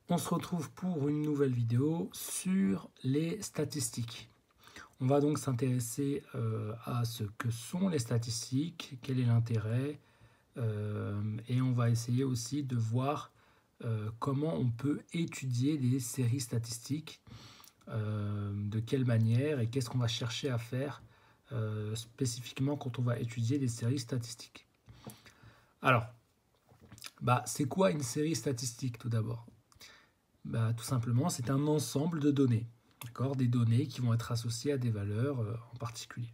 On se retrouve pour une nouvelle vidéo sur les statistiques. On va donc s'intéresser à ce que sont les statistiques, quel est l'intérêt, et on va essayer aussi de voir comment on peut étudier des séries statistiques, de quelle manière et qu'est-ce qu'on va chercher à faire spécifiquement quand on va étudier des séries statistiques. Alors, c'est quoi une série statistique tout d'abord ? Tout simplement, c'est un ensemble de données, d'accord ? Des données qui vont être associées à des valeurs en particulier.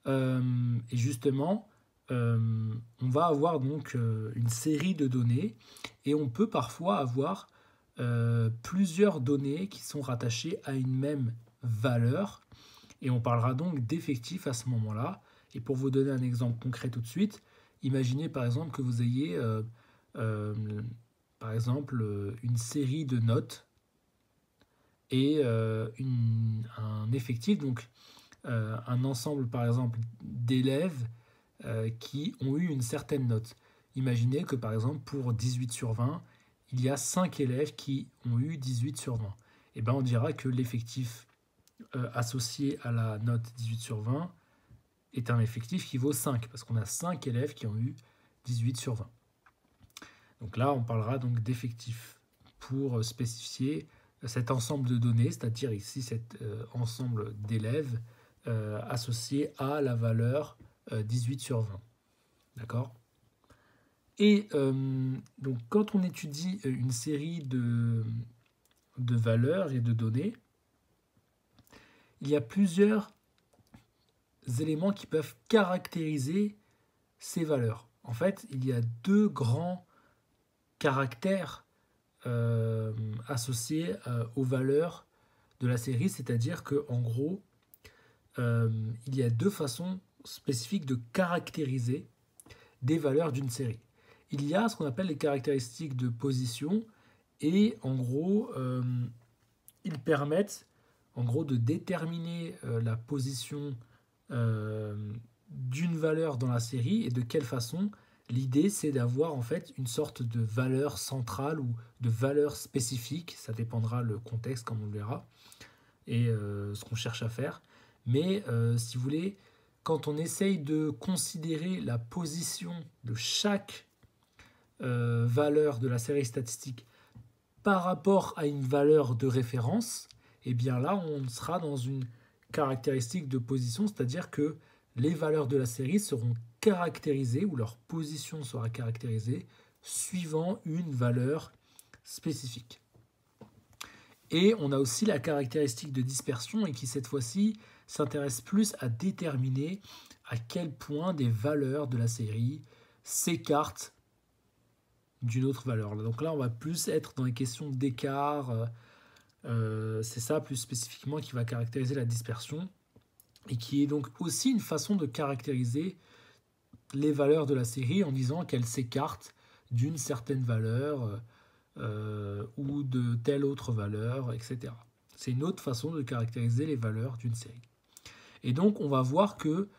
Et justement, on va avoir donc une série de données et on peut parfois avoir plusieurs données qui sont rattachées à une même valeur et on parlera donc d'effectifs à ce moment-là. Et pour vous donner un exemple concret tout de suite, imaginez par exemple que vous ayez par exemple une série de notes et un effectif, donc un ensemble par exemple d'élèves qui ont eu une certaine note. Imaginez que par exemple pour 18 sur 20, il y a 5 élèves qui ont eu 18 sur 20. Et bien on dira que l'effectif associé à la note 18 sur 20 est un effectif qui vaut 5, parce qu'on a 5 élèves qui ont eu 18 sur 20. Donc là, on parlera donc d'effectifs pour spécifier cet ensemble de données, c'est-à-dire ici cet ensemble d'élèves associés à la valeur 18 sur 20. D'accord ? Et donc quand on étudie une série de valeurs et de données, il y a plusieurs éléments qui peuvent caractériser ces valeurs. En fait, il y a deux grands caractères associés aux valeurs de la série, c'est-à-dire qu'en gros, il y a deux façons spécifiques de caractériser des valeurs d'une série. Il y a ce qu'on appelle les caractéristiques de position et en gros, ils permettent en gros de déterminer la position d'une valeur dans la série et de quelle façon. L'idée, c'est d'avoir en fait une sorte de valeur centrale ou de valeur spécifique, ça dépendra le contexte comme on le verra, et ce qu'on cherche à faire. Mais si vous voulez, quand on essaye de considérer la position de chaque valeur de la série statistique par rapport à une valeur de référence, et bien là, on sera dans une caractéristique de position, c'est-à-dire que les valeurs de la série seront caractérisées, ou leur position sera caractérisée, suivant une valeur spécifique. Et on a aussi la caractéristique de dispersion, et qui cette fois-ci s'intéresse plus à déterminer à quel point des valeurs de la série s'écartent d'une autre valeur. Donc là, on va plus être dans les questions d'écart. C'est ça plus spécifiquement qui va caractériser la dispersion et qui est donc aussi une façon de caractériser les valeurs de la série en disant qu'elles s'écartent d'une certaine valeur ou de telle autre valeur, etc. C'est une autre façon de caractériser les valeurs d'une série. Et donc, on va voir que,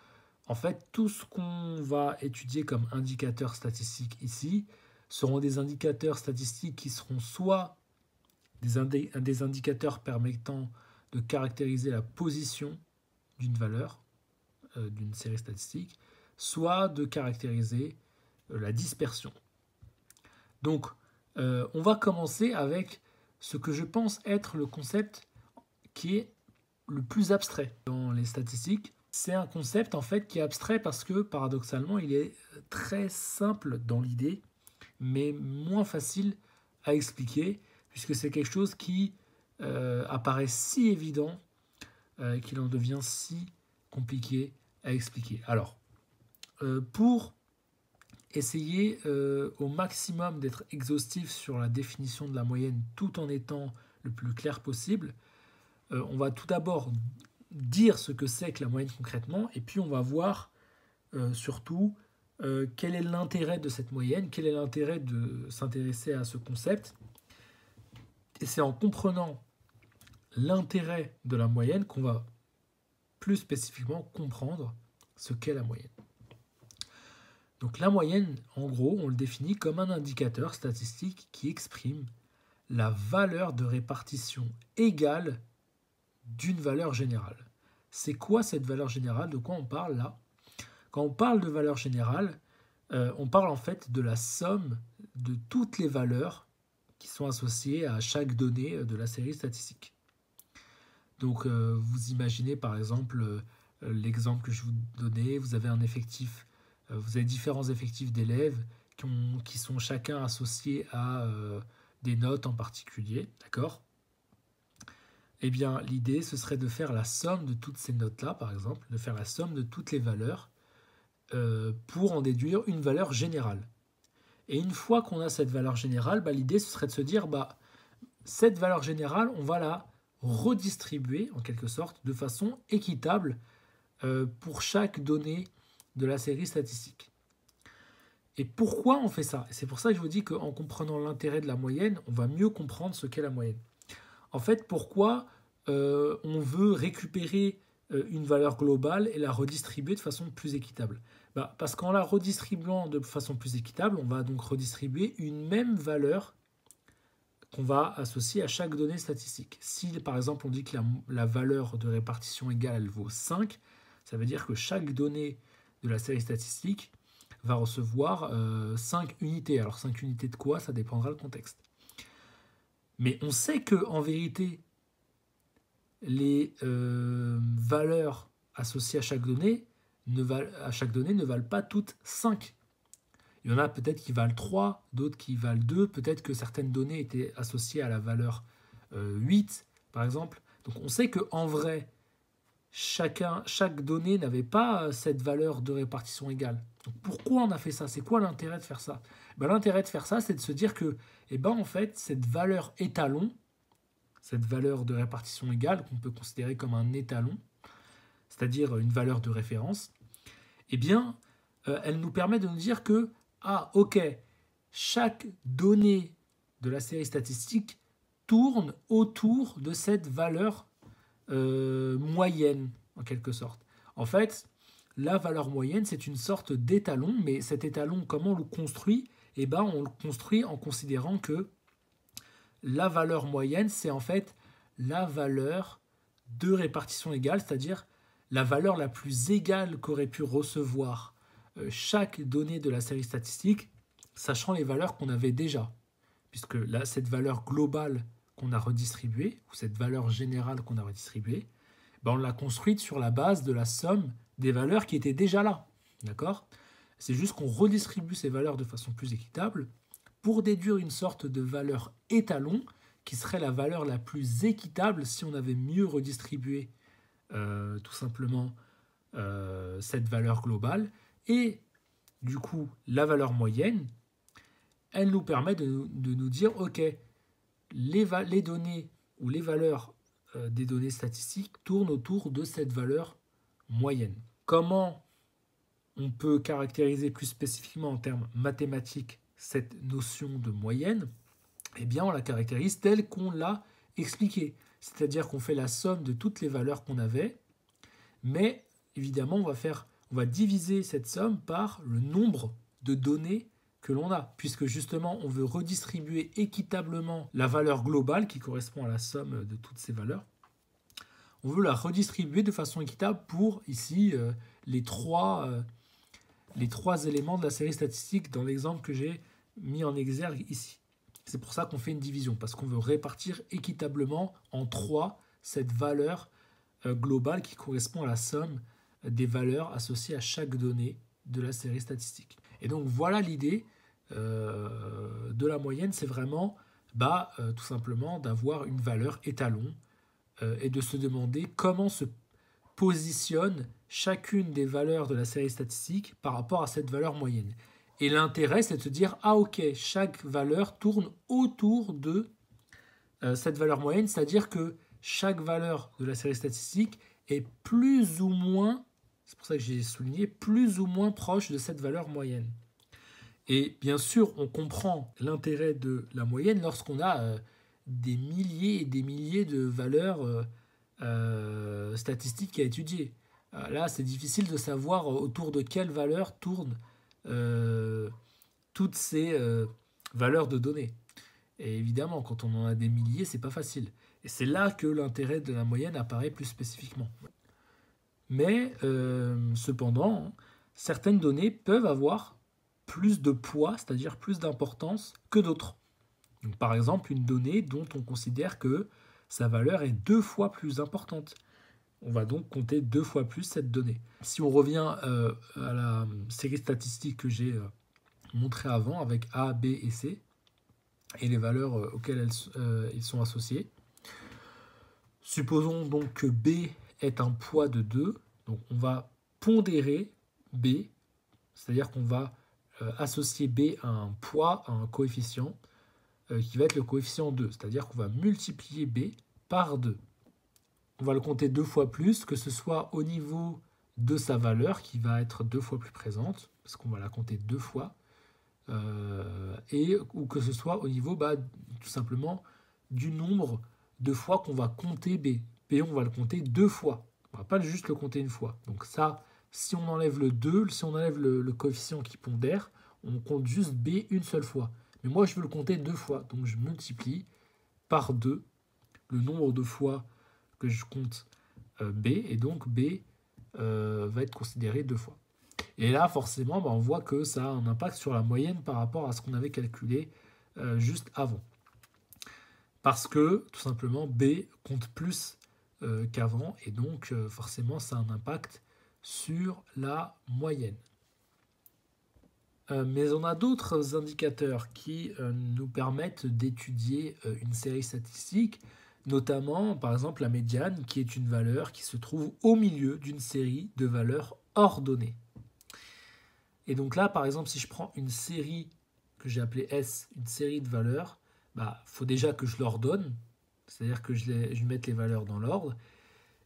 en fait, tout ce qu'on va étudier comme indicateurs statistiques ici seront des indicateurs statistiques qui seront soit des indicateurs permettant de caractériser la position d'une valeur, d'une série statistique, soit de caractériser la dispersion. Donc, on va commencer avec ce que je pense être le concept qui est le plus abstrait dans les statistiques. C'est un concept en fait qui est abstrait parce que paradoxalement, il est très simple dans l'idée, mais moins facile à expliquer, puisque c'est quelque chose qui apparaît si évident qu'il en devient si compliqué à expliquer. Alors, pour essayer au maximum d'être exhaustif sur la définition de la moyenne tout en étant le plus clair possible, on va tout d'abord dire ce que c'est que la moyenne concrètement, et puis on va voir surtout quel est l'intérêt de cette moyenne, quel est l'intérêt de s'intéresser à ce concept. Et c'est en comprenant l'intérêt de la moyenne qu'on va plus spécifiquement comprendre ce qu'est la moyenne. Donc la moyenne, en gros, on le définit comme un indicateur statistique qui exprime la valeur de répartition égale d'une valeur générale. C'est quoi cette valeur générale? De quoi on parle là? Quand on parle de valeur générale, on parle en fait de la somme de toutes les valeurs qui sont associées à chaque donnée de la série statistique. Donc vous imaginez par exemple l'exemple que je vous donnais, vous avez un effectif, vous avez différents effectifs d'élèves qui sont chacun associés à des notes en particulier, d'accord? Eh bien, l'idée, ce serait de faire la somme de toutes ces notes-là, par exemple, de faire la somme de toutes les valeurs pour en déduire une valeur générale. Et une fois qu'on a cette valeur générale, l'idée, ce serait de se dire, cette valeur générale, on va la redistribuer, en quelque sorte, de façon équitable pour chaque donnée de la série statistique. Et pourquoi on fait ça? C'est pour ça que je vous dis qu'en comprenant l'intérêt de la moyenne, on va mieux comprendre ce qu'est la moyenne. En fait, pourquoi on veut récupérer une valeur globale et la redistribuer de façon plus équitable? Parce qu'en la redistribuant de façon plus équitable, on va donc redistribuer une même valeur qu'on va associer à chaque donnée statistique. Si par exemple on dit que la valeur de répartition égale elle vaut 5, ça veut dire que chaque donnée de la série statistique va recevoir 5 unités. Alors 5 unités de quoi? Ça dépendra du contexte. Mais on sait que en vérité, les valeurs associées à chaque donnée ne valent pas toutes 5. Il y en a peut-être qui valent 3, d'autres qui valent 2, peut-être que certaines données étaient associées à la valeur 8, par exemple. Donc on sait qu'en vrai, chaque donnée n'avait pas cette valeur de répartition égale. Donc pourquoi on a fait ça? C'est quoi l'intérêt de faire ça? L'intérêt de faire ça, c'est de se dire que en fait, cette valeur étalon, cette valeur de répartition égale, qu'on peut considérer comme un étalon, c'est-à-dire une valeur de référence, elle nous permet de nous dire que, ok, chaque donnée de la série statistique tourne autour de cette valeur moyenne, en quelque sorte. En fait, la valeur moyenne, c'est une sorte d'étalon, mais cet étalon, comment on le construit? On le construit en considérant que la valeur moyenne, c'est en fait la valeur de répartition égale, c'est-à-dire la valeur la plus égale qu'aurait pu recevoir chaque donnée de la série statistique, sachant les valeurs qu'on avait déjà. Puisque là, cette valeur globale qu'on a redistribuée, ou cette valeur générale qu'on a redistribuée, on l'a construite sur la base de la somme des valeurs qui étaient déjà là. D'accord? C'est juste qu'on redistribue ces valeurs de façon plus équitable pour déduire une sorte de valeur étalon qui serait la valeur la plus équitable si on avait mieux redistribué tout simplement cette valeur globale. Et du coup, la valeur moyenne, elle nous permet de nous dire, ok, les données ou les valeurs des données statistiques tournent autour de cette valeur moyenne. Comment on peut caractériser plus spécifiquement en termes mathématiques cette notion de moyenne? On la caractérise telle qu'on l'a expliquée. C'est-à-dire qu'on fait la somme de toutes les valeurs qu'on avait, mais évidemment, on va diviser cette somme par le nombre de données que l'on a, puisque justement, on veut redistribuer équitablement la valeur globale qui correspond à la somme de toutes ces valeurs. On veut la redistribuer de façon équitable pour, ici, les trois éléments de la série statistique dans l'exemple que j'ai mis en exergue ici. C'est pour ça qu'on fait une division, parce qu'on veut répartir équitablement en 3 cette valeur globale qui correspond à la somme des valeurs associées à chaque donnée de la série statistique. Et donc voilà l'idée de la moyenne, c'est vraiment tout simplement d'avoir une valeur étalon et de se demander comment se positionne chacune des valeurs de la série statistique par rapport à cette valeur moyenne. Et l'intérêt, c'est de se dire, ok, chaque valeur tourne autour de cette valeur moyenne, c'est-à-dire que chaque valeur de la série statistique est plus ou moins, c'est pour ça que j'ai souligné, plus ou moins proche de cette valeur moyenne. Et bien sûr, on comprend l'intérêt de la moyenne lorsqu'on a des milliers et des milliers de valeurs statistiques à étudier. Là, c'est difficile de savoir autour de quelle valeur tourne toutes ces valeurs de données. Et évidemment, quand on en a des milliers, c'est pas facile. Et c'est là que l'intérêt de la moyenne apparaît plus spécifiquement. Mais cependant, certaines données peuvent avoir plus de poids, c'est-à-dire plus d'importance que d'autres. Donc, par exemple, une donnée dont on considère que sa valeur est 2 fois plus importante. On va donc compter 2 fois plus cette donnée. Si on revient à la série statistique que j'ai montrée avant avec A, B et C, et les valeurs auxquelles ils sont associés, supposons donc que B est un poids de 2, donc on va pondérer B, c'est-à-dire qu'on va associer B à un poids, à un coefficient, qui va être le coefficient 2, c'est-à-dire qu'on va multiplier B par 2. On va le compter 2 fois plus, que ce soit au niveau de sa valeur, qui va être 2 fois plus présente, parce qu'on va la compter 2 fois, ou que ce soit au niveau tout simplement du nombre de fois qu'on va compter B. B, on va le compter 2 fois. On ne va pas juste le compter une fois. Donc ça, si on enlève le 2, si on enlève le coefficient qui pondère, on compte juste B une seule fois. Mais moi, je veux le compter 2 fois. Donc je multiplie par 2 le nombre de fois que je compte B. Et donc B va être considéré 2 fois. Et là, forcément, on voit que ça a un impact sur la moyenne par rapport à ce qu'on avait calculé juste avant. Parce que, tout simplement, B compte plus qu'avant, et donc forcément, ça a un impact sur la moyenne. Mais on a d'autres indicateurs qui nous permettent d'étudier une série statistique, notamment, par exemple, la médiane, qui est une valeur qui se trouve au milieu d'une série de valeurs ordonnées. Et donc là, par exemple, si je prends une série que j'ai appelée S, une série de valeurs, faut déjà que je l'ordonne, c'est-à-dire que je mette les valeurs dans l'ordre.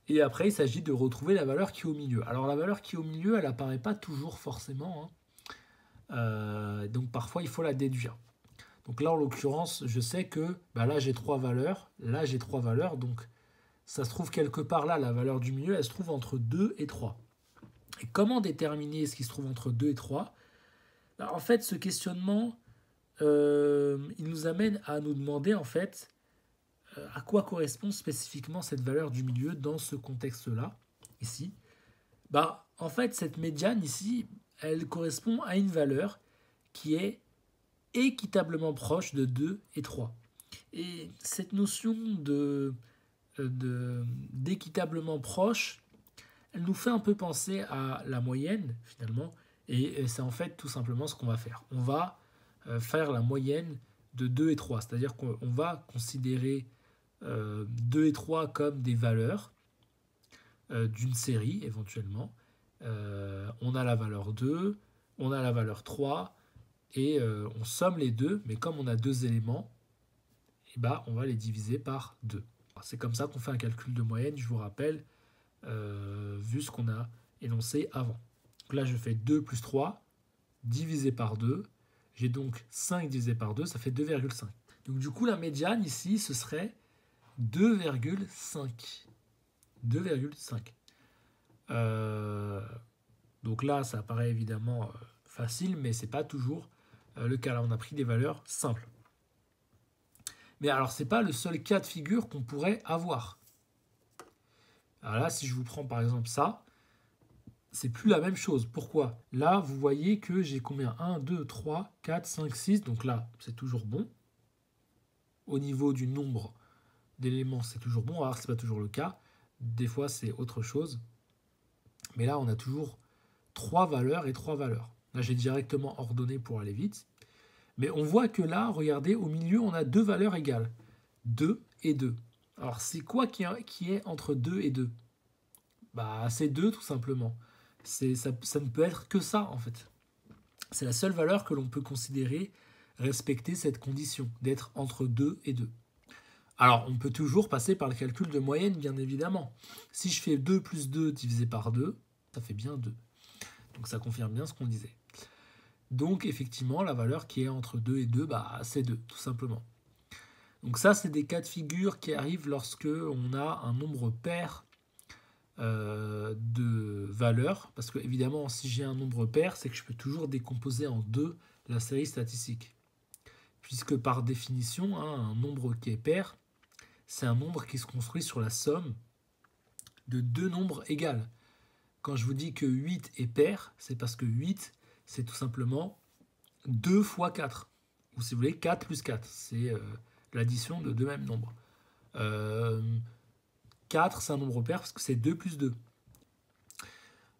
Et après, il s'agit de retrouver la valeur qui est au milieu. Alors la valeur qui est au milieu, elle n'apparaît pas toujours forcément. Donc parfois, il faut la déduire. Donc là, en l'occurrence, je sais que là, j'ai 3 valeurs. Là, j'ai 3 valeurs. Donc ça se trouve quelque part là, la valeur du milieu, elle se trouve entre 2 et 3. Et comment déterminer ce qui se trouve entre 2 et 3 ? En fait, ce questionnement, il nous amène à nous demander en fait à quoi correspond spécifiquement cette valeur du milieu dans ce contexte-là, ici. En fait, cette médiane ici, elle correspond à une valeur qui est équitablement proche de 2 et 3. Et cette notion d'équitablement proche, elle nous fait un peu penser à la moyenne, finalement, et c'est en fait tout simplement ce qu'on va faire. On va faire la moyenne de 2 et 3, c'est-à-dire qu'on va considérer 2 et 3 comme des valeurs d'une série, éventuellement. On a la valeur 2, on a la valeur 3, et on somme les deux, mais comme on a 2 éléments, on va les diviser par 2. C'est comme ça qu'on fait un calcul de moyenne, je vous rappelle, vu ce qu'on a énoncé avant. Donc là, je fais 2 plus 3, divisé par 2. J'ai donc 5 divisé par 2, ça fait 2,5. Donc du coup, la médiane ici, ce serait 2,5. 2,5. Donc là, ça paraît évidemment facile, mais ce n'est pas toujours le cas. Là, on a pris des valeurs simples. Mais alors, ce n'est pas le seul cas de figure qu'on pourrait avoir. Alors là, si je vous prends par exemple ça, c'est plus la même chose. Pourquoi ? Là, vous voyez que j'ai combien ? 1, 2, 3, 4, 5, 6. Donc là, c'est toujours bon. Au niveau du nombre d'éléments, c'est toujours bon. Alors, ce n'est pas toujours le cas. Des fois, c'est autre chose. Mais là, on a toujours 3 valeurs et 3 valeurs. Là, j'ai directement ordonné pour aller vite. Mais on voit que là, regardez, au milieu, on a 2 valeurs égales. 2 et 2. Alors, c'est quoi qui est entre 2 et 2 ? C'est 2 tout simplement. Ça ne peut être que ça, en fait. C'est la seule valeur que l'on peut considérer respecter cette condition, d'être entre 2 et 2. Alors, on peut toujours passer par le calcul de moyenne, bien évidemment. Si je fais 2 plus 2 divisé par 2, ça fait bien 2. Donc, ça confirme bien ce qu'on disait. Donc, effectivement, la valeur qui est entre 2 et 2, c'est 2, tout simplement. Donc ça, c'est des cas de figure qui arrivent lorsque on a un nombre pair de valeurs, parce que évidemment si j'ai un nombre pair, c'est que je peux toujours décomposer en deux la série statistique. Puisque par définition, hein, un nombre qui est pair, c'est un nombre qui se construit sur la somme de deux nombres égales. Quand je vous dis que 8 est pair, c'est parce que 8, c'est tout simplement 2 fois 4. Ou si vous voulez, 4 plus 4. C'est l'addition de deux mêmes nombres. 4, c'est un nombre pair parce que c'est 2 plus 2.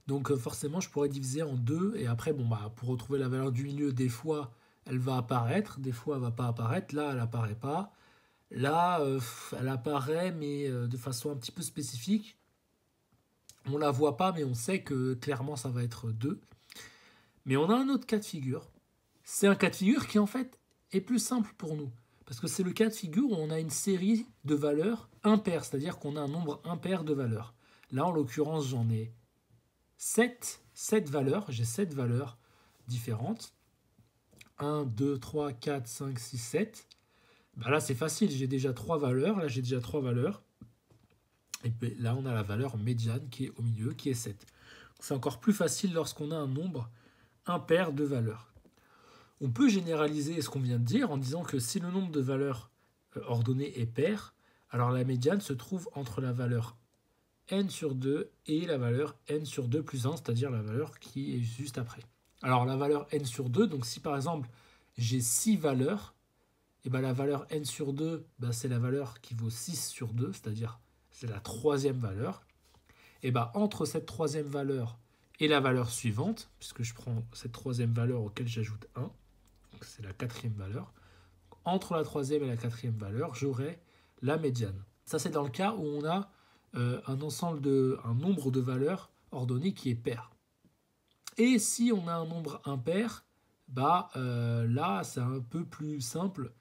Donc forcément, je pourrais diviser en 2. Et après, pour retrouver la valeur du milieu, des fois, elle va apparaître. Des fois, elle ne va pas apparaître. Là, elle n'apparaît pas. Là, elle apparaît, mais de façon un petit peu spécifique. On la voit pas, mais on sait que clairement, ça va être 2. Mais on a un autre cas de figure. C'est un cas de figure qui, en fait, est plus simple pour nous. Parce que c'est le cas de figure où on a une série de valeurs impaires, c'est-à-dire qu'on a un nombre impair de valeurs. Là, en l'occurrence, j'en ai 7 valeurs. J'ai 7 valeurs différentes. 1, 2, 3, 4, 5, 6, 7. Là, c'est facile. J'ai déjà 3 valeurs. Là, j'ai déjà 3 valeurs. Et puis, là, on a la valeur médiane qui est au milieu, qui est 7. C'est encore plus facile lorsqu'on a un nombre impair de valeurs. On peut généraliser ce qu'on vient de dire en disant que si le nombre de valeurs ordonnées est pair, alors la médiane se trouve entre la valeur n sur 2 et la valeur n sur 2 plus 1, c'est-à-dire la valeur qui est juste après. Alors la valeur n sur 2, donc si par exemple j'ai 6 valeurs, et la valeur n sur 2, c'est la valeur qui vaut 6 sur 2, c'est-à-dire c'est la troisième valeur. Et entre cette troisième valeur et la valeur suivante, puisque je prends cette troisième valeur auquel j'ajoute 1, donc c'est la quatrième valeur, entre la troisième et la quatrième valeur, j'aurai la médiane. Ça, c'est dans le cas où on a un nombre de valeurs ordonnées qui est pair. Et si on a un nombre impair, là, c'est un peu plus simple.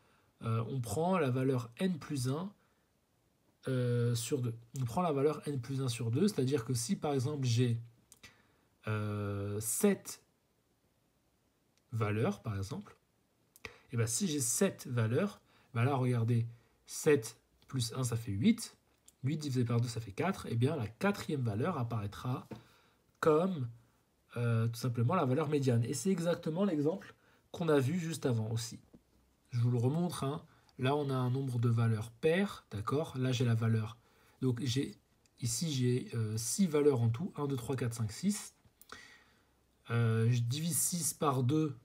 On prend la valeur n plus 1 sur 2. On prend la valeur n plus 1 sur 2, c'est-à-dire que si, par exemple, j'ai 7 valeurs, par exemple, et si j'ai 7 valeurs, là, regardez, 7 plus 1, ça fait 8. 8 divisé par 2, ça fait 4. Et bien, la quatrième valeur apparaîtra comme tout simplement la valeur médiane. Et c'est exactement l'exemple qu'on a vu juste avant aussi. Je vous le remontre. Là, on a un nombre de valeurs paires. D'accord ? Là, j'ai la valeur. Donc, ici, j'ai 6 valeurs en tout. 1, 2, 3, 4, 5, 6. Je divise 6 par 2.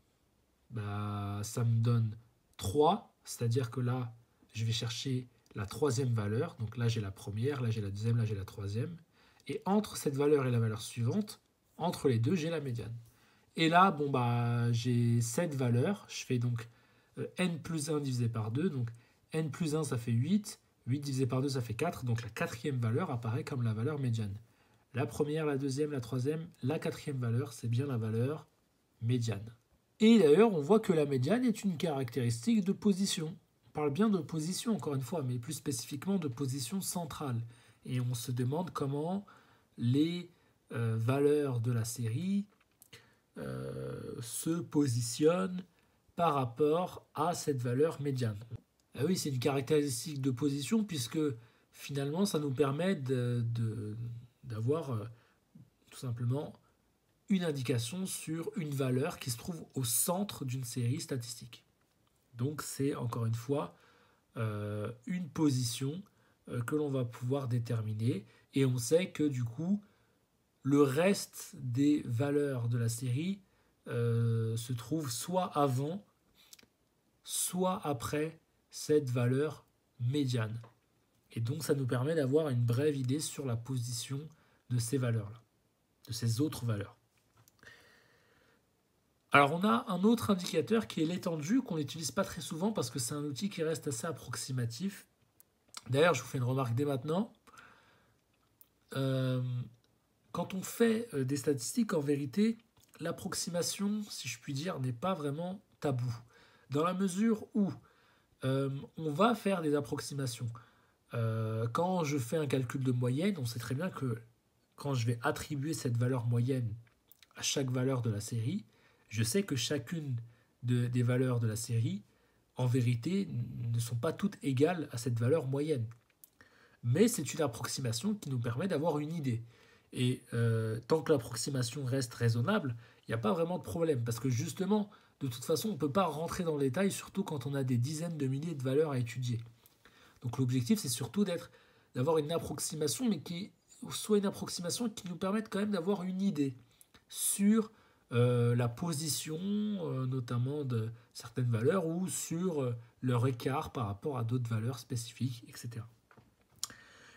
Ça me donne 3. C'est-à-dire que là, je vais chercher la troisième valeur. Donc là, j'ai la première. Là, j'ai la deuxième. Là, j'ai la troisième. Et entre cette valeur et la valeur suivante, entre les deux, j'ai la médiane. Et là, j'ai 7 valeurs. Je fais donc n plus 1 divisé par 2. Donc n plus 1, ça fait 8. 8 divisé par 2, ça fait 4. Donc la quatrième valeur apparaît comme la valeur médiane. La première, la deuxième, la troisième, la quatrième valeur, c'est bien la valeur médiane. Et d'ailleurs, on voit que la médiane est une caractéristique de position. On parle bien de position, encore une fois, mais plus spécifiquement de position centrale. Et on se demande comment les valeurs de la série se positionnent par rapport à cette valeur médiane. Ah oui, c'est une caractéristique de position puisque finalement, ça nous permet d'avoir tout simplement une indication sur une valeur qui se trouve au centre d'une série statistique. Donc c'est encore une fois une position que l'on va pouvoir déterminer et on sait que du coup le reste des valeurs de la série se trouve soit avant, soit après cette valeur médiane. Et donc ça nous permet d'avoir une brève idée sur la position de ces valeurs-là, de ces autres valeurs. Alors on a un autre indicateur qui est l'étendue, qu'on n'utilise pas très souvent parce que c'est un outil qui reste assez approximatif. D'ailleurs, je vous fais une remarque dès maintenant. Quand on fait des statistiques, en vérité, l'approximation, si je puis dire, n'est pas vraiment tabou. Dans la mesure où on va faire des approximations. Quand je fais un calcul de moyenne, on sait très bien que quand je vais attribuer cette valeur moyenne à chaque valeur de la série, je sais que chacune des valeurs de la série, en vérité, ne sont pas toutes égales à cette valeur moyenne. Mais c'est une approximation qui nous permet d'avoir une idée. Et tant que l'approximation reste raisonnable, il n'y a pas vraiment de problème. Parce que justement, de toute façon, on ne peut pas rentrer dans le détail, surtout quand on a des dizaines de milliers de valeurs à étudier. Donc l'objectif, c'est surtout d'avoir une approximation, mais qui soit une approximation qui nous permette quand même d'avoir une idée sur la position, notamment de certaines valeurs, ou sur leur écart par rapport à d'autres valeurs spécifiques, etc.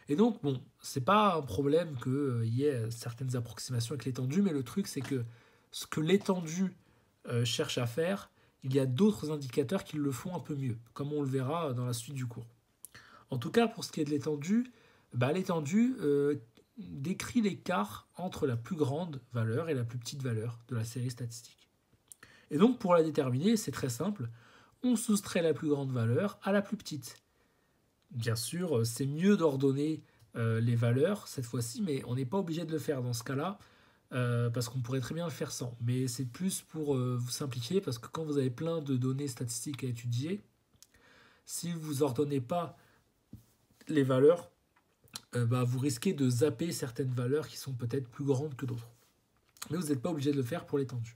Et donc, bon, c'est pas un problème qu'il y ait certaines approximations avec l'étendue, mais le truc, c'est que ce que l'étendue cherche à faire, il y a d'autres indicateurs qui le font un peu mieux, comme on le verra dans la suite du cours. En tout cas, pour ce qui est de l'étendue, l'étendue décrit l'écart entre la plus grande valeur et la plus petite valeur de la série statistique. Et donc, pour la déterminer, c'est très simple. On soustrait la plus grande valeur à la plus petite. Bien sûr, c'est mieux d'ordonner les valeurs cette fois-ci, mais on n'est pas obligé de le faire dans ce cas-là, parce qu'on pourrait très bien le faire sans. Mais c'est plus pour vous simplifier, parce que quand vous avez plein de données statistiques à étudier, si vous n'ordonnez pas les valeurs, vous risquez de zapper certaines valeurs qui sont peut-être plus grandes que d'autres. Mais vous n'êtes pas obligé de le faire pour l'étendue.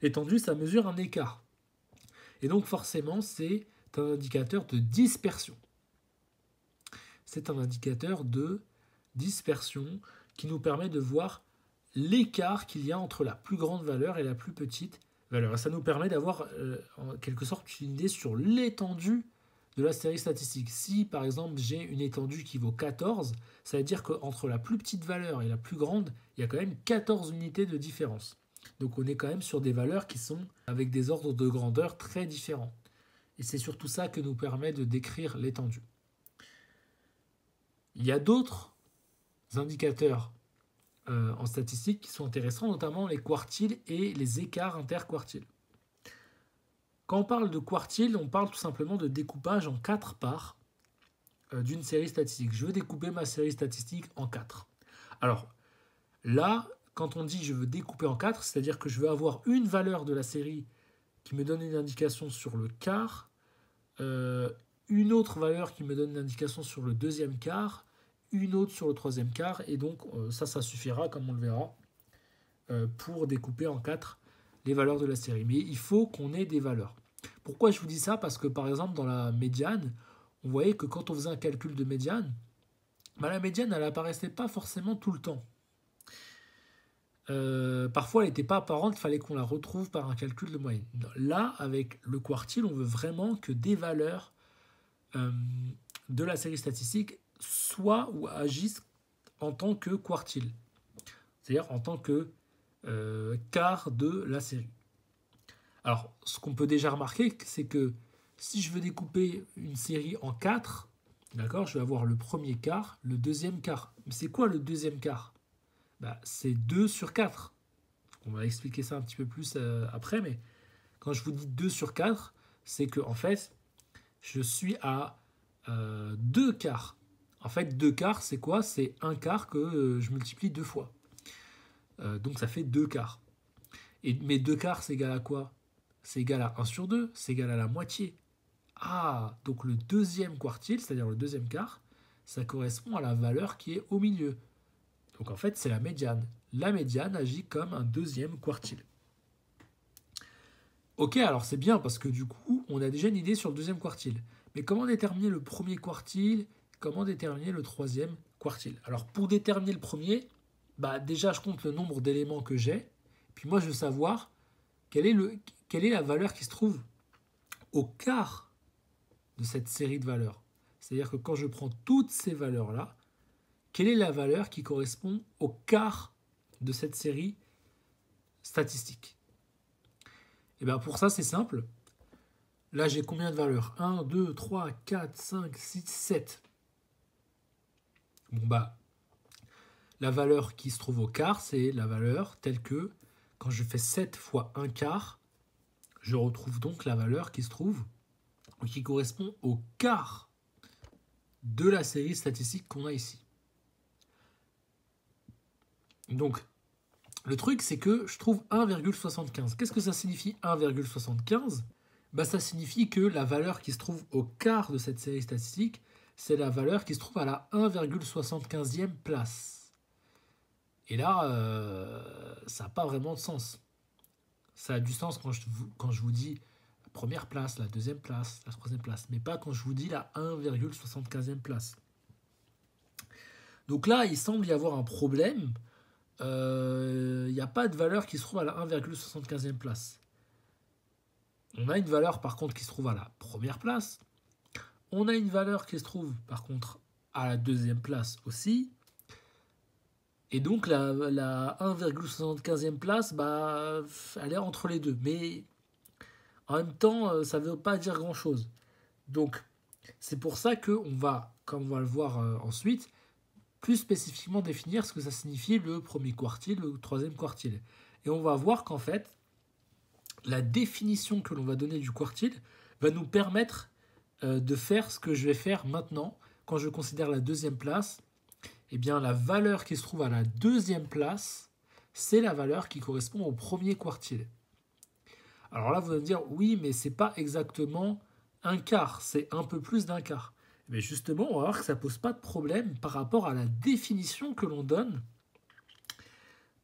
L'étendue, ça mesure un écart. Et donc forcément, c'est un indicateur de dispersion. C'est un indicateur de dispersion qui nous permet de voir l'écart qu'il y a entre la plus grande valeur et la plus petite valeur. Et ça nous permet d'avoir en quelque sorte une idée sur l'étendue de la série statistique. Si par exemple j'ai une étendue qui vaut 14, ça veut dire qu'entre la plus petite valeur et la plus grande, il y a quand même 14 unités de différence. Donc on est quand même sur des valeurs qui sont avec des ordres de grandeur très différents. Et c'est surtout ça que nous permet de décrire l'étendue. Il y a d'autres indicateurs en statistique qui sont intéressants, notamment les quartiles et les écarts interquartiles. Quand on parle de quartiles, on parle tout simplement de découpage en 4 parts d'une série statistique. Je veux découper ma série statistique en 4. Alors là, quand on dit je veux découper en 4, c'est-à-dire que je veux avoir une valeur de la série qui me donne une indication sur le quart, une autre valeur qui me donne une indication sur le deuxième quart, une autre sur le troisième quart, et donc ça suffira, comme on le verra, pour découper en 4 les valeurs de la série. Mais il faut qu'on ait des valeurs. Pourquoi je vous dis ça? Parce que par exemple dans la médiane, on voyait que quand on faisait un calcul de médiane, la médiane elle apparaissait pas forcément tout le temps. Parfois elle n'était pas apparente, il fallait qu'on la retrouve par un calcul de moyenne. Là, avec le quartile, on veut vraiment que des valeurs de la série statistique soient ou agissent en tant que quartile, c'est-à-dire en tant que quart de la série. Alors, ce qu'on peut déjà remarquer, c'est que si je veux découper une série en 4, d'accord, je vais avoir le premier quart, le deuxième quart. Mais c'est quoi le deuxième quart? C'est 2 sur 4. On va expliquer ça un petit peu plus après, mais quand je vous dis 2 sur 4, c'est que en fait, je suis à 2 quarts. En fait, 2 quarts, c'est quoi? C'est un quart que je multiplie 2 fois. Donc ça fait 2 quarts. Mais 2 quarts, c'est égal à quoi? C'est égal à 1 sur 2, c'est égal à la moitié. Ah, donc le deuxième quartile, c'est-à-dire le deuxième quart, ça correspond à la valeur qui est au milieu. Donc en fait, c'est la médiane. La médiane agit comme un deuxième quartile. Ok, alors c'est bien parce que du coup, on a déjà une idée sur le deuxième quartile. Mais comment déterminer le premier quartile? Comment déterminer le troisième quartile? Alors pour déterminer le premier, déjà je compte le nombre d'éléments que j'ai. Puis moi je veux savoir quelle est la valeur qui se trouve au quart de cette série de valeurs. C'est-à-dire que quand je prends toutes ces valeurs-là, quelle est la valeur qui correspond au quart de cette série statistique? Et bien pour ça, c'est simple. Là, j'ai combien de valeurs? 1, 2, 3, 4, 5, 6, 7. La valeur qui se trouve au quart, c'est la valeur telle que, quand je fais 7 fois 1 quart, je retrouve donc la valeur qui se trouve, qui correspond au quart de la série statistique qu'on a ici. Donc, le truc, c'est que je trouve 1,75. Qu'est-ce que ça signifie 1,75? Ça signifie que la valeur qui se trouve au quart de cette série statistique, c'est la valeur qui se trouve à la 1,75e place. Et là, ça n'a pas vraiment de sens. Ça a du sens quand je vous dis la première place, la deuxième place, la troisième place, mais pas quand je vous dis la 1,75e place. Donc là, il semble y avoir un problème. Il n'y a pas de valeur qui se trouve à la 1,75e place. On a une valeur par contre qui se trouve à la première place. On a une valeur qui se trouve par contre à la deuxième place aussi. Et donc la 1,75e place, bah, elle est entre les deux. Mais en même temps, ça ne veut pas dire grand-chose. Donc c'est pour ça qu'on va, comme on va le voir ensuite, plus spécifiquement définir ce que ça signifie le premier quartile, le troisième quartile. Et on va voir qu'en fait, la définition que l'on va donner du quartile va nous permettre de faire ce que je vais faire maintenant. Quand je considère la deuxième place, eh bien la valeur qui se trouve à la deuxième place, c'est la valeur qui correspond au premier quartile. Alors là, vous allez me dire, oui, mais c'est pas exactement un quart, c'est un peu plus d'un quart. Mais justement, on va voir que ça ne pose pas de problème par rapport à la définition que l'on donne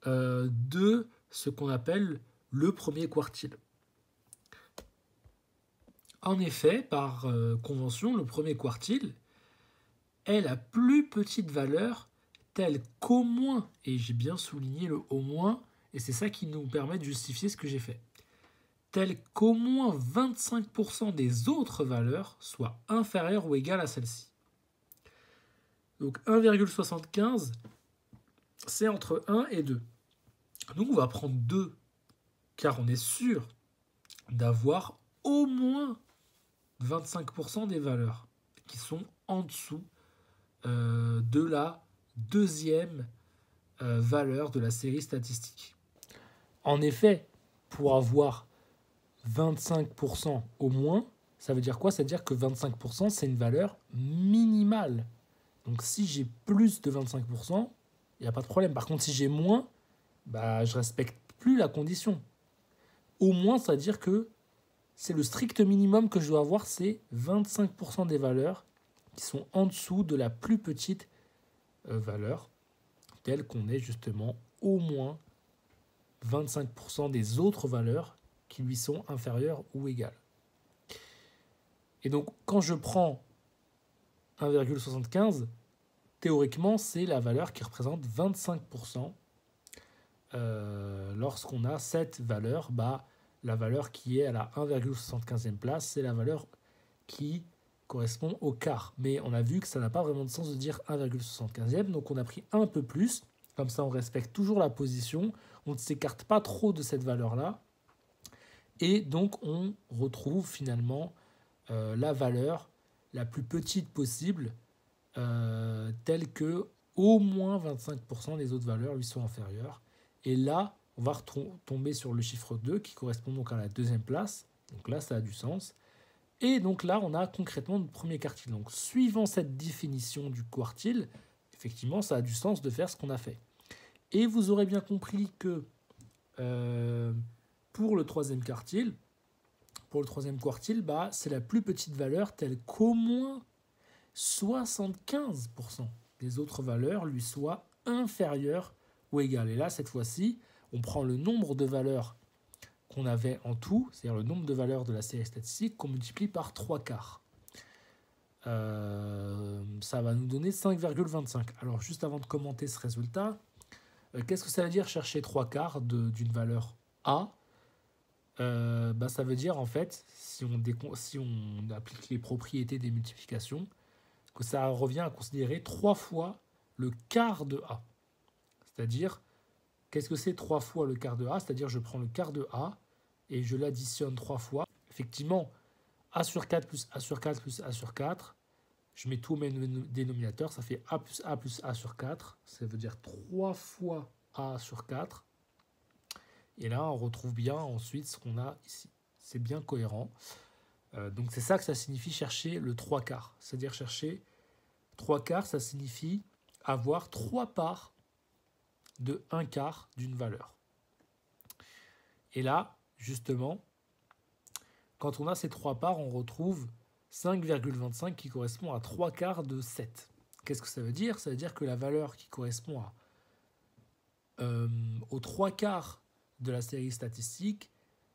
de ce qu'on appelle le premier quartile. En effet, par convention, le premier quartile est la plus petite valeur telle qu'au moins, et j'ai bien souligné le au moins, et c'est ça qui nous permet de justifier ce que j'ai fait, telle qu'au moins 25% des autres valeurs soient inférieures ou égales à celle-ci. Donc 1,75, c'est entre 1 et 2. Donc on va prendre 2, car on est sûr d'avoir au moins 25% des valeurs qui sont en dessous de la deuxième valeur de la série statistique. En effet, pour avoir 25% au moins, ça veut dire quoi? Ça veut dire que 25%, c'est une valeur minimale. Donc si j'ai plus de 25%, il n'y a pas de problème. Par contre, si j'ai moins, bah, je ne respecte plus la condition. Au moins, ça veut dire que c'est le strict minimum que je dois avoir, c'est 25% des valeurs qui sont en dessous de la plus petite valeur, telle qu'on ait justement au moins 25% des autres valeurs qui lui sont inférieures ou égales. Et donc, quand je prends 1,75, théoriquement, c'est la valeur qui représente 25%. Lorsqu'on a cette valeur, bah, la valeur qui est à la 1,75e place, c'est la valeur qui correspond au quart. Mais on a vu que ça n'a pas vraiment de sens de dire 1,75e, donc on a pris un peu plus. Comme ça, on respecte toujours la position. On ne s'écarte pas trop de cette valeur-là. Et donc, on retrouve finalement la valeur la plus petite possible, telle que au moins 25% des autres valeurs lui sont inférieures. Et là, on va retomber sur le chiffre 2 qui correspond donc à la deuxième place. Donc là, ça a du sens. Et donc là, on a concrètement notre premier quartile. Donc, suivant cette définition du quartile, effectivement, ça a du sens de faire ce qu'on a fait. Et vous aurez bien compris que pour le troisième quartile, bah, c'est la plus petite valeur telle qu'au moins 75% des autres valeurs lui soient inférieures ou égales. Et là, cette fois-ci, on prend le nombre de valeurs qu'on avait en tout, c'est-à-dire le nombre de valeurs de la série statistique, qu'on multiplie par 3 quarts. Ça va nous donner 5,25. Alors, juste avant de commenter ce résultat, qu'est-ce que ça veut dire chercher 3 quarts d'une valeur A? Bah, ça veut dire, en fait, si on applique les propriétés des multiplications, que ça revient à considérer 3 fois le quart de A. C'est-à-dire, qu'est-ce que c'est 3 fois le quart de A? C'est-à-dire, je prends le quart de A et je l'additionne 3 fois. Effectivement, A sur 4 plus A sur 4 plus A sur 4. Je mets tout au même dénominateur, ça fait A plus A plus A sur 4. Ça veut dire 3 fois A sur 4. Et là, on retrouve bien ensuite ce qu'on a ici. C'est bien cohérent. Donc c'est ça que ça signifie chercher le 3 quarts. C'est-à-dire chercher 3 quarts, ça signifie avoir 3 parts de 1 quart d'une valeur. Et là, justement, quand on a ces 3 parts, on retrouve 5,25 qui correspond à 3 quarts de 7. Qu'est-ce que ça veut dire? Ça veut dire que la valeur qui correspond à aux 3/4 de la série statistique,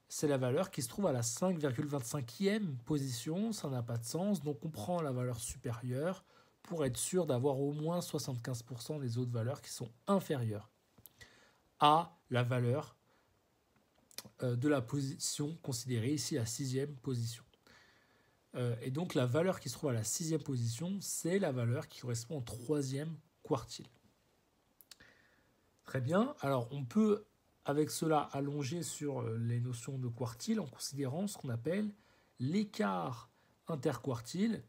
c'est la valeur qui se trouve à la 5,25e position. Ça n'a pas de sens, donc on prend la valeur supérieure pour être sûr d'avoir au moins 75% des autres valeurs qui sont inférieures à la valeur de la position considérée, ici la 6e position. Et donc la valeur qui se trouve à la 6e position, c'est la valeur qui correspond au 3e quartile. Très bien, alors on peut avec cela allonger sur les notions de quartile en considérant ce qu'on appelle l'écart interquartile,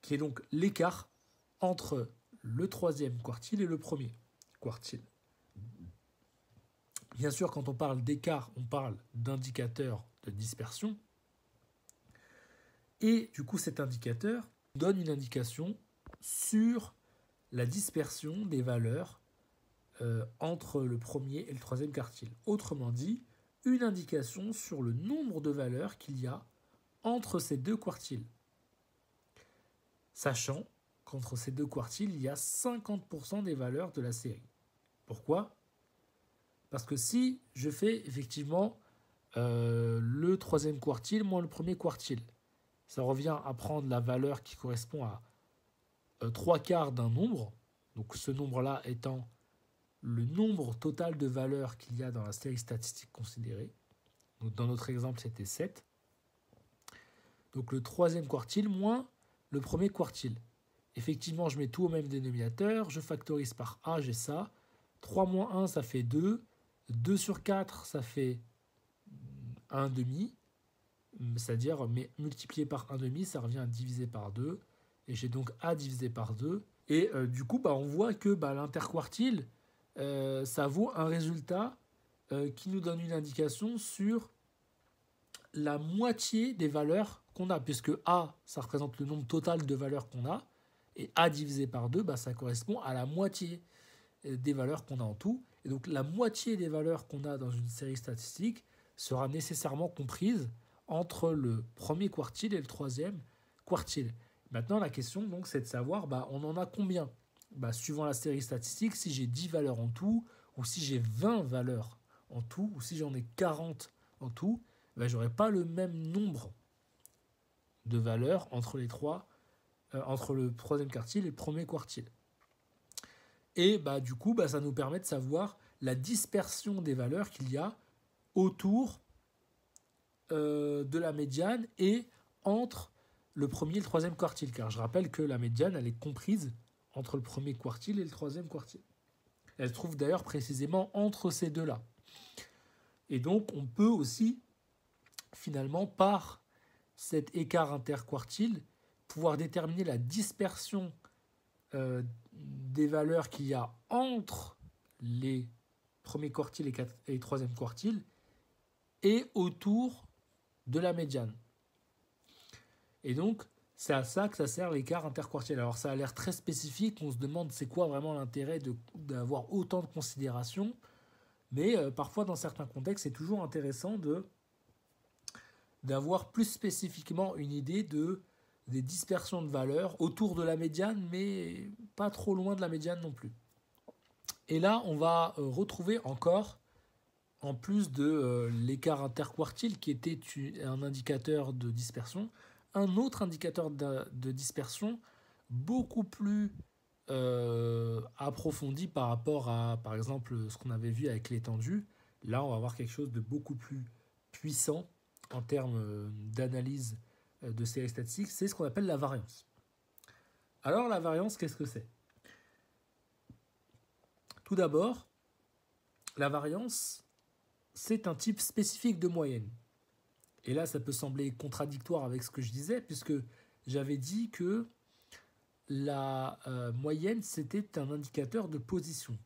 qui est donc l'écart entre le 3e quartile et le 1er quartile. Bien sûr, quand on parle d'écart, on parle d'indicateur de dispersion. Et du coup, cet indicateur donne une indication sur la dispersion des valeurs entre le 1er et le 3e quartile. Autrement dit, une indication sur le nombre de valeurs qu'il y a entre ces deux quartiles. Sachant qu'entre ces deux quartiles, il y a 50% des valeurs de la série. Pourquoi ? Parce que si je fais effectivement le 3e quartile moins le 1er quartile, ça revient à prendre la valeur qui correspond à 3/4 d'un nombre, donc ce nombre-là étant le nombre total de valeurs qu'il y a dans la série statistique considérée. Donc dans notre exemple, c'était 7. Donc le 3e quartile moins le 1er quartile. Effectivement, je mets tout au même dénominateur, je factorise par A, j'ai ça. 3 moins 1, ça fait 2. 2 sur 4, ça fait 1/2. C'est-à-dire, mais multiplié par 1/2, ça revient à diviser par 2. Et j'ai donc A divisé par 2. Et du coup, on voit que l'interquartile, ça vaut un résultat qui nous donne une indication sur la moitié des valeurs qu'on a, puisque A, ça représente le nombre total de valeurs qu'on a, et A divisé par 2, ça correspond à la moitié des valeurs qu'on a en tout. Et donc la moitié des valeurs qu'on a dans une série statistique sera nécessairement comprise entre le 1er quartile et le 3e quartile. Maintenant, la question, donc, c'est de savoir, on en a combien ? Suivant la série statistique, si j'ai 10 valeurs en tout, ou si j'ai 20 valeurs en tout, ou si j'en ai 40 en tout, je n'aurai pas le même nombre de valeurs entre les entre le 3e quartile et le 1er quartile. Et du coup, ça nous permet de savoir la dispersion des valeurs qu'il y a autour de la médiane et entre le 1er et le 3e quartile. Car je rappelle que la médiane, elle est comprise entre le 1er quartile et le 3e quartile. Elle se trouve d'ailleurs précisément entre ces deux-là. Et donc, on peut aussi, finalement, par cet écart interquartile, pouvoir déterminer la dispersion des valeurs qu'il y a entre les 1er quartile et les 3e quartile et autour de la médiane. Et donc, c'est à ça que ça sert l'écart interquartile. Alors, ça a l'air très spécifique. On se demande c'est quoi vraiment l'intérêt d'avoir autant de considérations. Mais parfois, dans certains contextes, c'est toujours intéressant d'avoir plus spécifiquement une idée des dispersions de valeurs autour de la médiane, mais pas trop loin de la médiane non plus. Et là, on va retrouver encore, en plus de l'écart interquartile, qui était un indicateur de dispersion, un autre indicateur de dispersion beaucoup plus approfondi par rapport à, par exemple, ce qu'on avait vu avec l'étendue. Là, on va avoir quelque chose de beaucoup plus puissant en termes d'analyse de séries statistiques, c'est ce qu'on appelle la variance. Alors, la variance, qu'est-ce que c'est ? Tout d'abord, la variance, c'est un type spécifique de moyenne. Et là, ça peut sembler contradictoire avec ce que je disais, puisque j'avais dit que la moyenne, c'était un indicateur de position.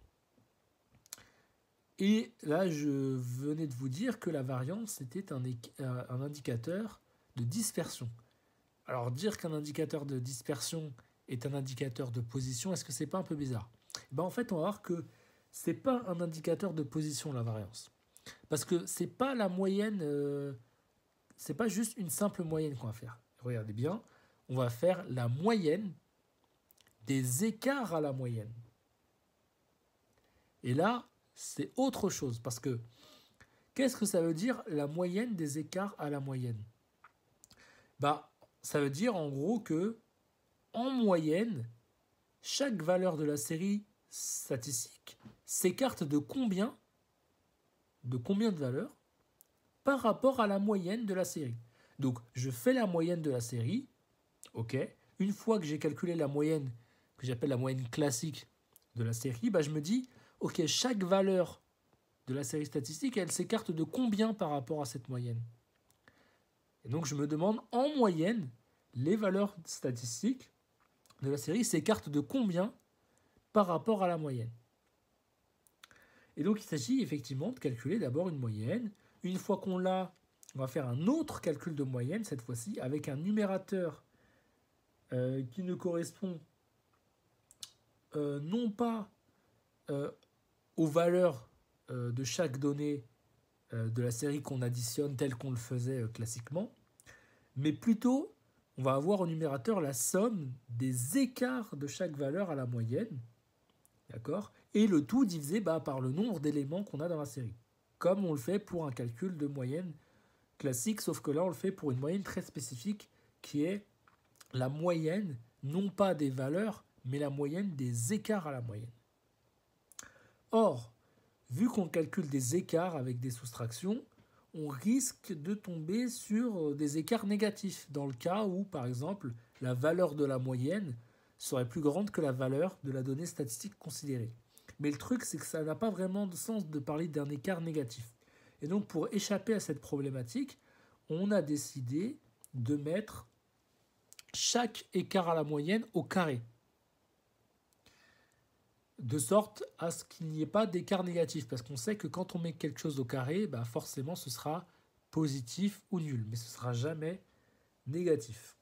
Et là, je venais de vous dire que la variance, c'était un indicateur de dispersion. Alors, dire qu'un indicateur de dispersion est un indicateur de position, est-ce que c'est pas un peu bizarre ? En fait, on va voir que c'est pas un indicateur de position, la variance. Parce que c'est pas la moyenne, c'est pas juste une simple moyenne qu'on va faire. Regardez bien, on va faire la moyenne des écarts à la moyenne. Et là, c'est autre chose. Parce que qu'est-ce que ça veut dire la moyenne des écarts à la moyenne? Bah, ça veut dire en gros que, en moyenne, chaque valeur de la série statistique s'écarte de combien de valeurs par rapport à la moyenne de la série. Donc, je fais la moyenne de la série, ok. Une fois que j'ai calculé la moyenne, que j'appelle la moyenne classique de la série, bah, je me dis, ok, chaque valeur de la série statistique, elle s'écarte de combien par rapport à cette moyenne? Et donc, je me demande, en moyenne, les valeurs statistiques de la série s'écartent de combien par rapport à la moyenne? Et donc, il s'agit effectivement de calculer d'abord une moyenne. Une fois qu'on l'a, on va faire un autre calcul de moyenne, cette fois-ci, avec un numérateur qui ne correspond non pas aux valeurs de chaque donnée de la série qu'on additionne tel qu'on le faisait classiquement, mais plutôt, on va avoir au numérateur la somme des écarts de chaque valeur à la moyenne, d'accord? Et le tout divisé par le nombre d'éléments qu'on a dans la série. Comme on le fait pour un calcul de moyenne classique, sauf que là, on le fait pour une moyenne très spécifique qui est la moyenne, non pas des valeurs, mais la moyenne des écarts à la moyenne. Or, vu qu'on calcule des écarts avec des soustractions, on risque de tomber sur des écarts négatifs, dans le cas où, par exemple, la valeur de la moyenne serait plus grande que la valeur de la donnée statistique considérée. Mais le truc, c'est que ça n'a pas vraiment de sens de parler d'un écart négatif. Et donc, pour échapper à cette problématique, on a décidé de mettre chaque écart à la moyenne au carré, de sorte à ce qu'il n'y ait pas d'écart négatif, parce qu'on sait que quand on met quelque chose au carré, forcément ce sera positif ou nul, mais ce ne sera jamais négatif.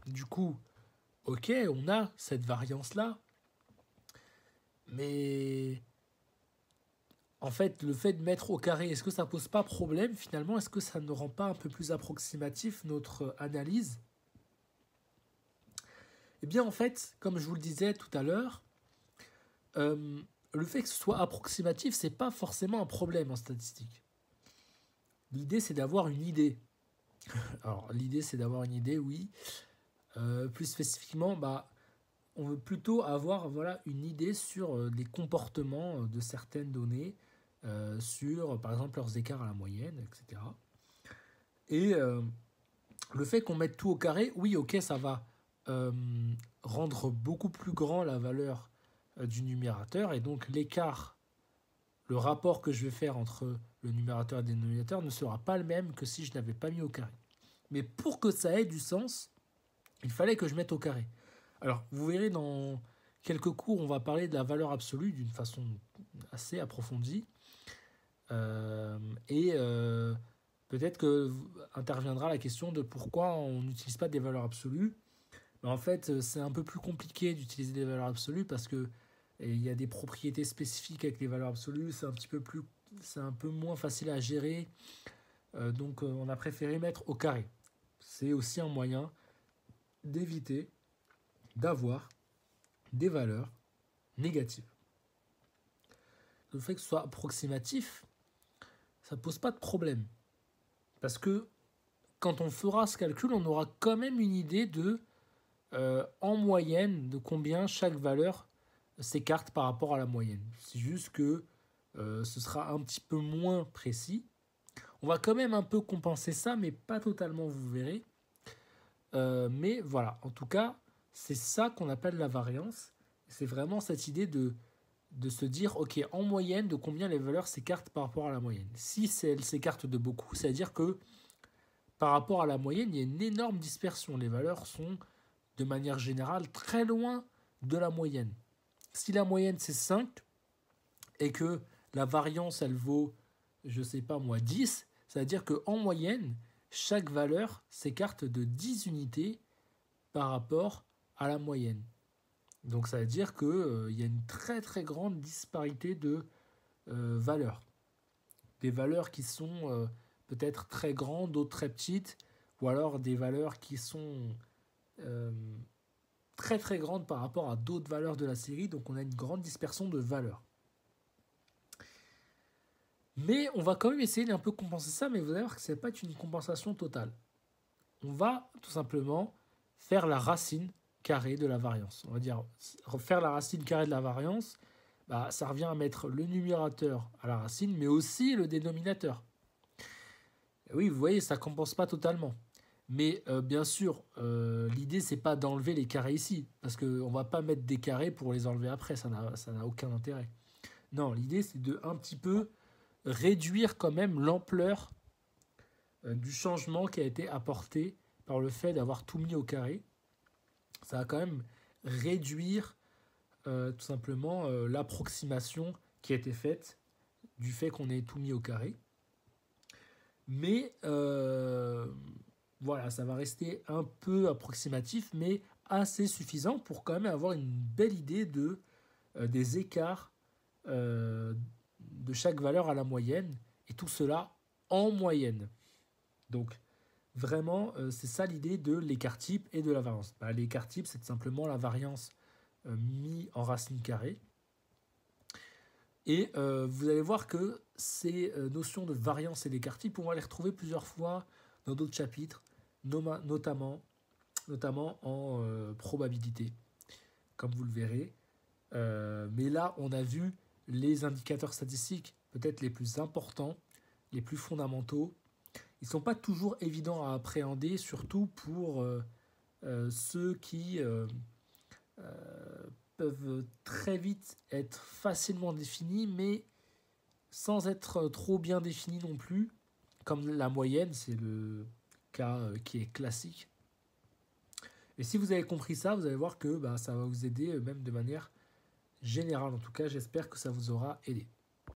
Du coup, ok, on a cette variance-là, mais en fait, le fait de mettre au carré, est-ce que ça pose pas problème finalement? Est-ce que ça ne rend pas un peu plus approximatif notre analyse? Eh bien, en fait, comme je vous le disais tout à l'heure, le fait que ce soit approximatif, c'est pas forcément un problème en statistique. L'idée, c'est d'avoir une idée. Alors, l'idée, c'est d'avoir une idée, oui. Plus spécifiquement, on veut plutôt avoir une idée sur les comportements de certaines données, sur, par exemple, leurs écarts à la moyenne, etc. Et le fait qu'on mette tout au carré, oui, ok, ça va rendre beaucoup plus grand la valeur du numérateur, et donc l'écart, le rapport que je vais faire entre le numérateur et le dénominateur ne sera pas le même que si je n'avais pas mis au carré. Mais pour que ça ait du sens, il fallait que je mette au carré. Alors, vous verrez dans quelques cours, on va parler de la valeur absolue d'une façon assez approfondie. Peut-être que interviendra la question de pourquoi on n'utilise pas des valeurs absolues. Mais en fait, c'est un peu plus compliqué d'utiliser des valeurs absolues parce que il y a des propriétés spécifiques avec les valeurs absolues. C'est un peu moins facile à gérer. Donc, on a préféré mettre au carré. C'est aussi un moyen d'éviter d'avoir des valeurs négatives. Le fait que ce soit approximatif, ça ne pose pas de problème. Parce que quand on fera ce calcul, on aura quand même une idée de, en moyenne, de combien chaque valeur s'écarte par rapport à la moyenne. C'est juste que ce sera un petit peu moins précis. On va quand même un peu compenser ça, mais pas totalement, vous verrez. Mais voilà, en tout cas, c'est ça qu'on appelle la variance. C'est vraiment cette idée de se dire, ok, en moyenne, de combien les valeurs s'écartent par rapport à la moyenne. Si elles s'écartent de beaucoup, c'est-à-dire que par rapport à la moyenne, il y a une énorme dispersion. Les valeurs sont, de manière générale, très loin de la moyenne. Si la moyenne, c'est 5, et que la variance, elle vaut, je ne sais pas moi, 10, ça veut dire qu'en moyenne, chaque valeur s'écarte de 10 unités par rapport à la moyenne. Donc ça veut dire qu'il y a une très très grande disparité de valeurs. Des valeurs qui sont peut-être très grandes, d'autres très petites, ou alors des valeurs qui sont très très grandes par rapport à d'autres valeurs de la série, donc on a une grande dispersion de valeurs. Mais on va quand même essayer d'un peu compenser ça, mais vous allez voir que ce n'est pas une compensation totale. On va tout simplement faire la racine carrée de la variance. On va dire, faire la racine carrée de la variance, bah, ça revient à mettre le numérateur à la racine, mais aussi le dénominateur. Et oui, vous voyez, ça ne compense pas totalement. Mais bien sûr, l'idée, c'est pas d'enlever les carrés ici, parce qu'on ne va pas mettre des carrés pour les enlever après, ça n'a aucun intérêt. Non, l'idée, c'est de un petit peu réduire quand même l'ampleur du changement qui a été apporté par le fait d'avoir tout mis au carré. Ça va quand même réduire tout simplement l'approximation qui a été faite du fait qu'on ait tout mis au carré. Mais voilà, ça va rester un peu approximatif, mais assez suffisant pour quand même avoir une belle idée des écarts de chaque valeur à la moyenne, et tout cela en moyenne. Donc, vraiment, c'est ça l'idée de l'écart type et de la variance. Bah, l'écart type, c'est simplement la variance mis en racine carrée. Et vous allez voir que ces notions de variance et d'écart type, on va les retrouver plusieurs fois dans d'autres chapitres, notamment en probabilité, comme vous le verrez. Mais là, on a vu les indicateurs statistiques peut-être les plus importants, les plus fondamentaux. Ils ne sont pas toujours évidents à appréhender, surtout pour ceux qui peuvent très vite être facilement définis, mais sans être trop bien définis non plus, comme la moyenne, c'est le cas qui est classique. Et si vous avez compris ça, vous allez voir que bah, ça va vous aider même de manière générale. En tout cas, j'espère que ça vous aura aidé.